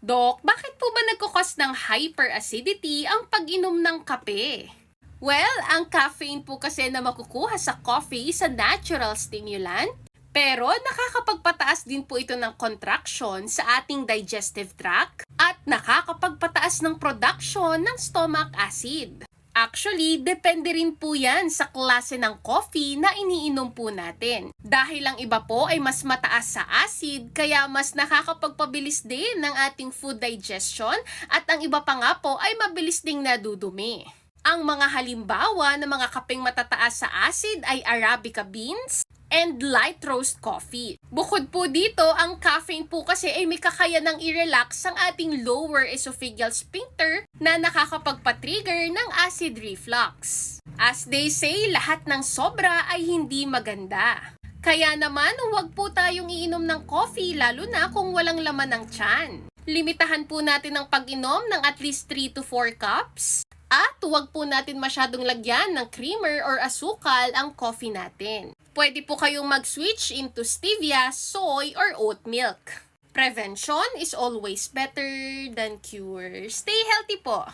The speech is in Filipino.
Dok, bakit po ba nagkukos ng hyperacidity ang pag-inom ng kape? Well, ang caffeine po kasi na makukuha sa coffee sa natural stimulant, pero nakakapagpataas din po ito ng contraction sa ating digestive tract at nakakapagpataas ng production ng stomach acid. Actually, depende rin po yan sa klase ng coffee na iniinom po natin. Dahil ang iba po ay mas mataas sa acid, kaya mas nakakapagpabilis din ng ating food digestion at ang iba pa nga po ay mabilis ding nadudumi. Ang mga halimbawa ng mga kapeng matataas sa acid ay Arabica beans and light roast coffee. Bukod po dito, ang caffeine po kasi ay may kakayanang i-relax ang ating lower esophageal sphincter na nakakapagpa-trigger ng acid reflux. As they say, lahat ng sobra ay hindi maganda. Kaya naman, huwag po tayong iinom ng coffee lalo na kung walang laman ng tiyan. Limitahan po natin ang pag-inom ng at least 3 to 4 cups. At huwag po natin masyadong lagyan ng creamer or asukal ang coffee natin. Pwede po kayong mag-switch into stevia, soy, or oat milk. Prevention is always better than cure. Stay healthy po!